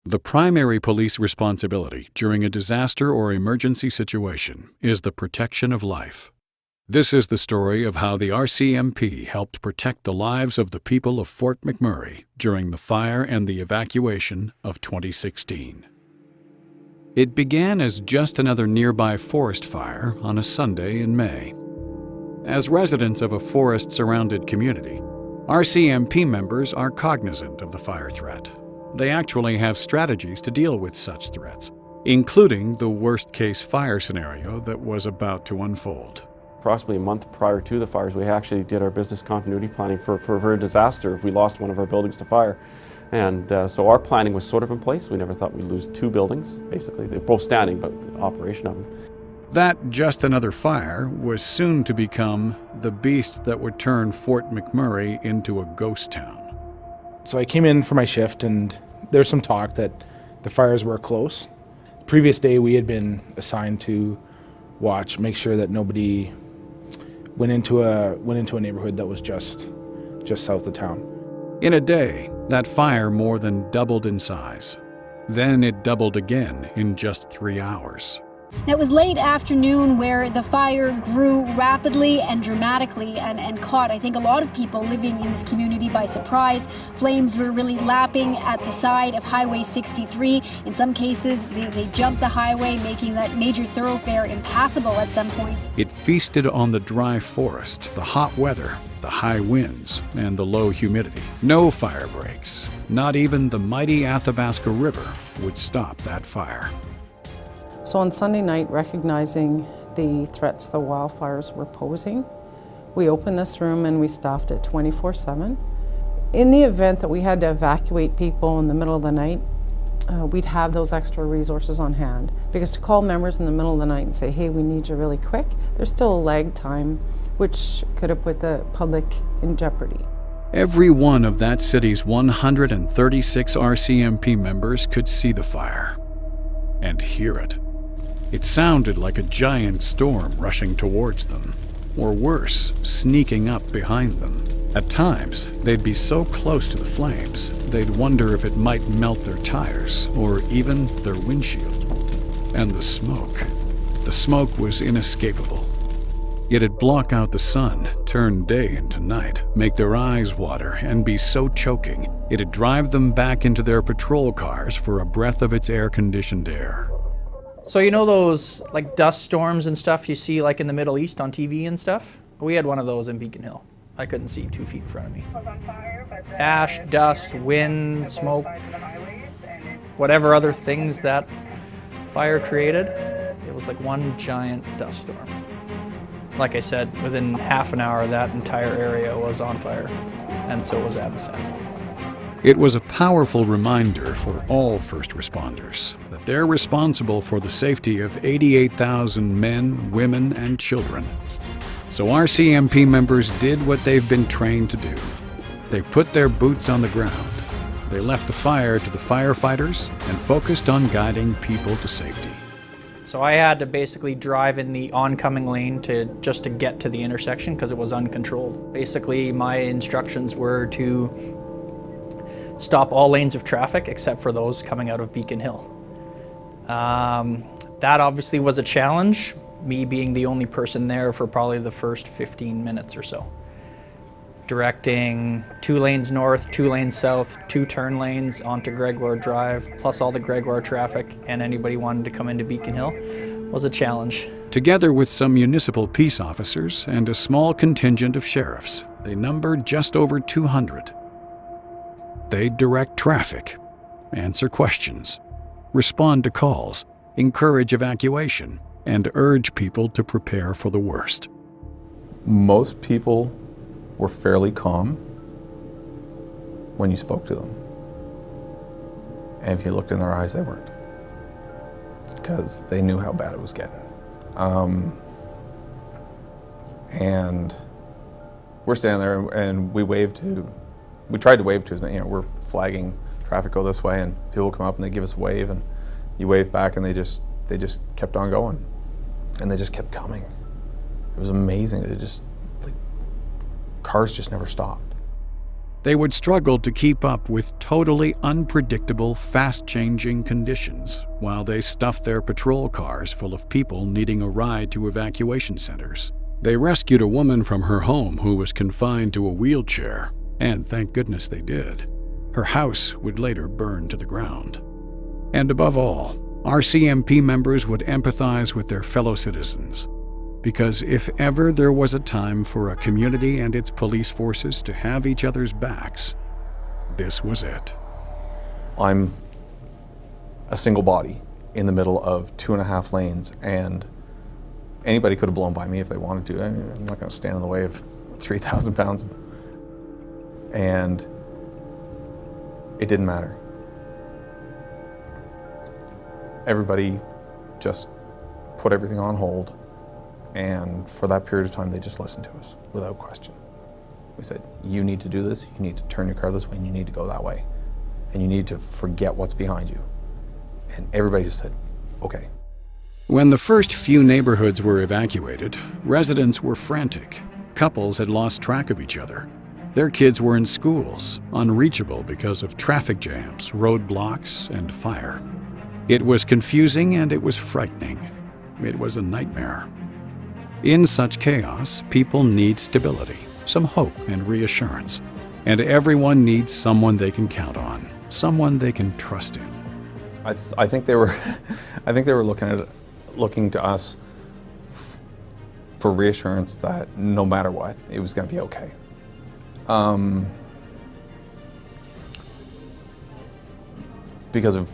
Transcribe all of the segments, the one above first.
The primary police responsibility during a disaster or emergency situation is the protection of life. This is the story of how the RCMP helped protect the lives of the people of Fort McMurray during the fire and the evacuation of 2016. It began as just another nearby forest fire on a Sunday in May. As residents of a forest-surrounded community, RCMP members are cognizant of the fire threat. They actually have strategies to deal with such threats, including the worst-case fire scenario that was about to unfold. Approximately a month prior to the fires, we actually did our business continuity planning for a disaster if we lost one of our buildings to fire. And so our planning was sort of in place. We never thought we'd lose two buildings, basically. They're both standing, but the operation of them. That just another fire was soon to become the beast that would turn Fort McMurray into a ghost town. So I came in for my shift, and there's some talk that the fires were close. The previous day, we had been assigned to make sure that nobody went into a neighborhood that was just south of town. In a day, that fire more than doubled in size. Then it doubled again in just 3 hours. It was late afternoon where the fire grew rapidly and dramatically and caught, I think, a lot of people living in this community by surprise. Flames were really lapping at the side of Highway 63. In some cases, they jumped the highway, making that major thoroughfare impassable at some points. It feasted on the dry forest, the hot weather, the high winds, and the low humidity. No fire breaks, not even the mighty Athabasca River, would stop that fire. So on Sunday night, recognizing the threats the wildfires were posing, we opened this room and we staffed it 24/7. In the event that we had to evacuate people in the middle of the night, we'd have those extra resources on hand. Because to call members in the middle of the night and say, hey, we need you really quick, there's still a lag time, which could have put the public in jeopardy. Every one of that city's 136 RCMP members could see the fire and hear it. It sounded like a giant storm rushing towards them, or worse, sneaking up behind them. At times, they'd be so close to the flames, they'd wonder if it might melt their tires, or even their windshield. And the smoke was inescapable. It'd block out the sun, turn day into night, make their eyes water, and be so choking, it'd drive them back into their patrol cars for a breath of its air-conditioned air. So you know those like dust storms and stuff you see like in the Middle East on TV and stuff? We had one of those in Beacon Hill. I couldn't see 2 feet in front of me. Ash, dust, wind, smoke, whatever other things that fire created, it was like one giant dust storm. Like I said, within half an hour that entire area was on fire, and so was Abbotsford. It was a powerful reminder for all first responders that they're responsible for the safety of 88,000 men, women, and children. So RCMP members did what they've been trained to do. They put their boots on the ground. They left the fire to the firefighters and focused on guiding people to safety. So I had to basically drive in the oncoming lane just to get to the intersection because it was uncontrolled. Basically, my instructions were to stop all lanes of traffic except for those coming out of Beacon Hill. That obviously was a challenge, me being the only person there for probably the first 15 minutes or so. Directing 2 lanes north, 2 lanes south, 2 turn lanes onto Gregoire Drive, plus all the Gregoire traffic, and anybody wanting to come into Beacon Hill was a challenge. Together with some municipal peace officers and a small contingent of sheriffs, they numbered just over 200. They'd direct traffic, answer questions, respond to calls, encourage evacuation, and urge people to prepare for the worst. Most people were fairly calm when you spoke to them. And if you looked in their eyes, they weren't. Because they knew how bad it was getting. And we're standing there and we tried to wave to them. We're flagging traffic, go this way, and people come up and they give us a wave, and you wave back, and they just kept on going, and they just kept coming. It was amazing. Cars just never stopped. They would struggle to keep up with totally unpredictable, fast-changing conditions while they stuffed their patrol cars full of people needing a ride to evacuation centers. They rescued a woman from her home who was confined to a wheelchair, and thank goodness they did. Her house would later burn to the ground. And above all, RCMP members would empathize with their fellow citizens, because if ever there was a time for a community and its police forces to have each other's backs, this was it. I'm a single body in the middle of 2.5 lanes, and anybody could have blown by me if they wanted to. I'm not going to stand in the way of 3,000 pounds. And it didn't matter. Everybody just put everything on hold, and for that period of time, they just listened to us without question. We said, you need to do this, you need to turn your car this way, and you need to go that way. And you need to forget what's behind you. And everybody just said, okay. When the first few neighborhoods were evacuated, residents were frantic. Couples had lost track of each other. Their kids were in schools, unreachable because of traffic jams, roadblocks, and fire. It was confusing and it was frightening. It was a nightmare. In such chaos, people need stability, some hope and reassurance. And everyone needs someone they can count on, someone they can trust in. I think they were, looking to us for reassurance that no matter what, it was going to be okay. Because if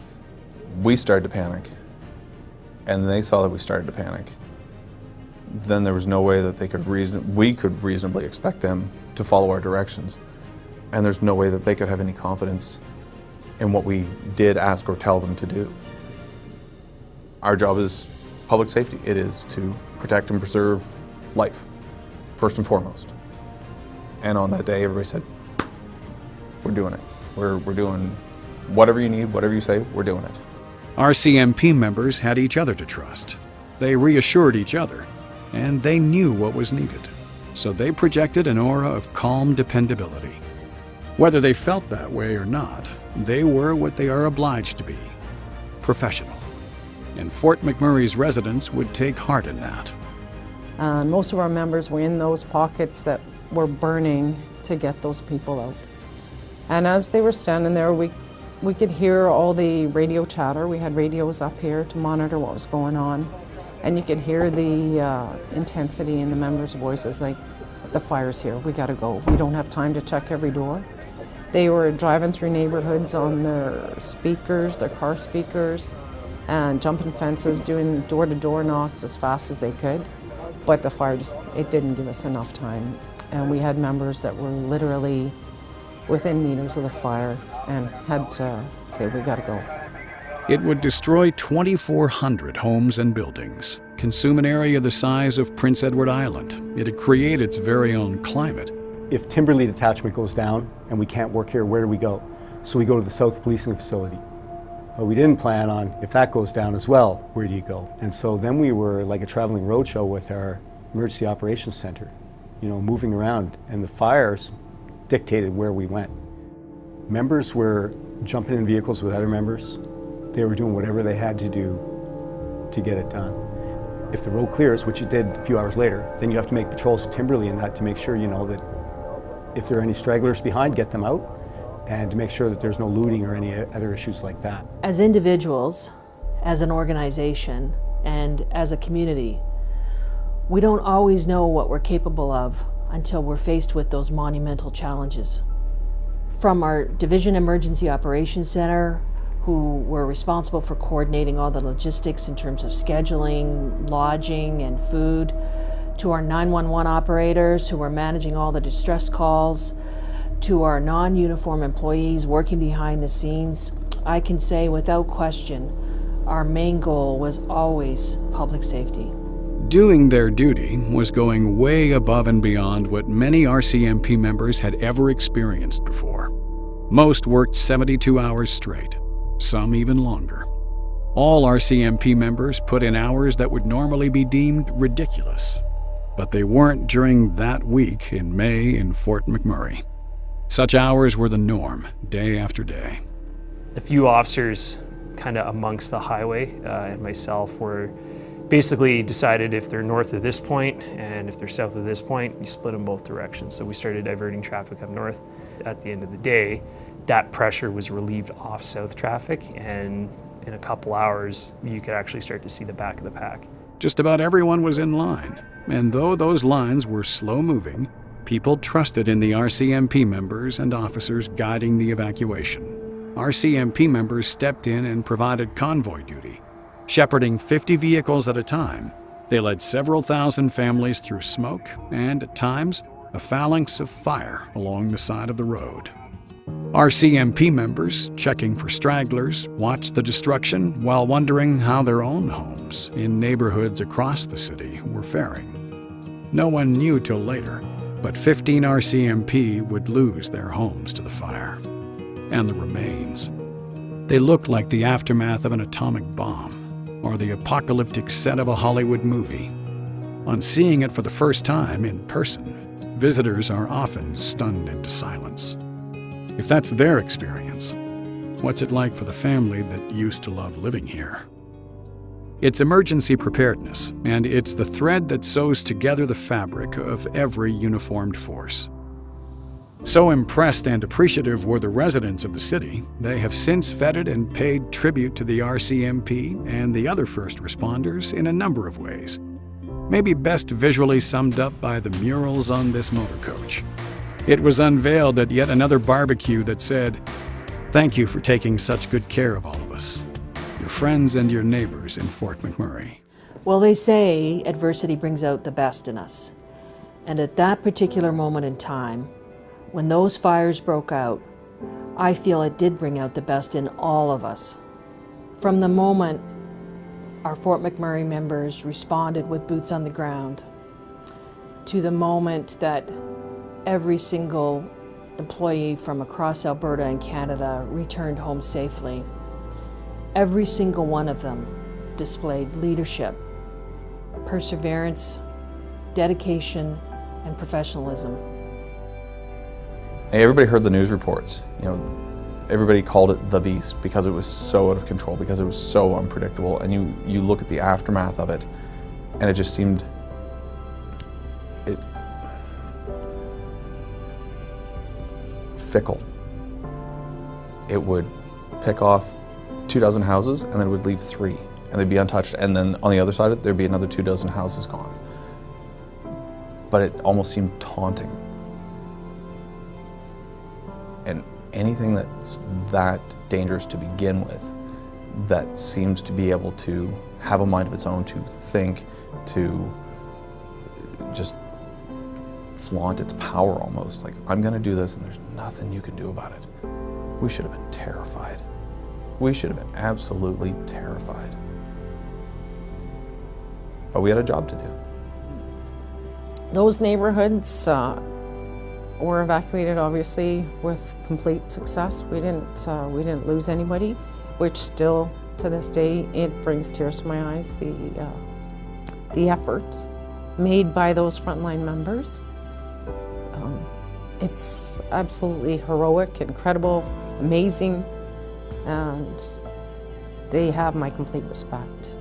we started to panic, and they saw that we started to panic, then there was no way that we could reasonably expect them to follow our directions. And there's no way that they could have any confidence in what we did ask or tell them to do. Our job is public safety. It is to protect and preserve life, first and foremost. And on that day, everybody said, we're doing it. We're doing whatever you need, whatever you say, we're doing it. RCMP members had each other to trust. They reassured each other, and they knew what was needed. So they projected an aura of calm dependability. Whether they felt that way or not, they were what they are obliged to be, professional. And Fort McMurray's residents would take heart in that. Most of our members were in those pockets that were burning to get those people out. And as they were standing there, we could hear all the radio chatter. We had radios up here to monitor what was going on. And you could hear the intensity in the members' voices, like, the fire's here, we gotta go. We don't have time to check every door. They were driving through neighborhoods on their speakers, their car speakers, and jumping fences, doing door-to-door knocks as fast as they could. But the fire it didn't give us enough time. And we had members that were literally within meters of the fire and had to say, we gotta go. It would destroy 2,400 homes and buildings, consume an area the size of Prince Edward Island. It'd create its very own climate. If Timberley detachment goes down and we can't work here, where do we go? So we go to the South Policing Facility. But we didn't plan on, if that goes down as well, where do you go? And so then we were like a traveling roadshow with our Emergency Operations Center, moving around, and the fires dictated where we went. Members were jumping in vehicles with other members. They were doing whatever they had to do to get it done. If the road clears, which it did a few hours later, then you have to make patrols to Timberley and that to make sure, that if there are any stragglers behind, get them out, and to make sure that there's no looting or any other issues like that. As individuals, as an organization, and as a community, we don't always know what we're capable of until we're faced with those monumental challenges. From our Division Emergency Operations Center, who were responsible for coordinating all the logistics in terms of scheduling, lodging, and food, to our 911 operators who were managing all the distress calls, to our non-uniform employees working behind the scenes, I can say without question, our main goal was always public safety. Doing their duty was going way above and beyond what many RCMP members had ever experienced before. Most worked 72 hours straight, some even longer. All RCMP members put in hours that would normally be deemed ridiculous, but they weren't during that week in May in Fort McMurray. Such hours were the norm, day after day. A few officers kind of amongst the highway and myself were basically decided if they're north of this point and if they're south of this point, you split them both directions. So we started diverting traffic up north. At the end of the day, that pressure was relieved off south traffic, and in a couple hours, you could actually start to see the back of the pack. Just about everyone was in line, and though those lines were slow-moving, people trusted in the RCMP members and officers guiding the evacuation. RCMP members stepped in and provided convoy duty. Shepherding 50 vehicles at a time, they led several thousand families through smoke and, at times, a phalanx of fire along the side of the road. RCMP members, checking for stragglers, watched the destruction while wondering how their own homes in neighborhoods across the city were faring. No one knew till later, but 15 RCMP would lose their homes to the fire. And the remains. They looked like the aftermath of an atomic bomb or the apocalyptic set of a Hollywood movie. On seeing it for the first time in person, visitors are often stunned into silence. If that's their experience, what's it like for the family that used to love living here? It's emergency preparedness, and it's the thread that sews together the fabric of every uniformed force. So impressed and appreciative were the residents of the city, they have since feted and paid tribute to the RCMP and the other first responders in a number of ways. Maybe best visually summed up by the murals on this motor coach. It was unveiled at yet another barbecue that said, "Thank you for taking such good care of all of us, your friends and your neighbors in Fort McMurray." Well, they say adversity brings out the best in us. And at that particular moment in time, when those fires broke out, I feel it did bring out the best in all of us. From the moment our Fort McMurray members responded with boots on the ground, to the moment that every single employee from across Alberta and Canada returned home safely, every single one of them displayed leadership, perseverance, dedication, and professionalism. Everybody heard the news reports. Everybody called it the beast because it was so out of control, because it was so unpredictable. And you look at the aftermath of it, and it just seemed fickle. It would pick off 24 houses, and then it would leave 3, and they'd be untouched. And then on the other side of it, there'd be another 24 houses gone. But it almost seemed taunting. And anything that's that dangerous to begin with, that seems to be able to have a mind of its own, to think, to just flaunt its power almost. Like, I'm gonna do this and there's nothing you can do about it. We should have been terrified. We should have been absolutely terrified. But we had a job to do. Those neighborhoods were evacuated, obviously, with complete success. We didn't lose anybody, which still, to this day, it brings tears to my eyes. The effort made by those frontline members. It's absolutely heroic, incredible, amazing, and they have my complete respect.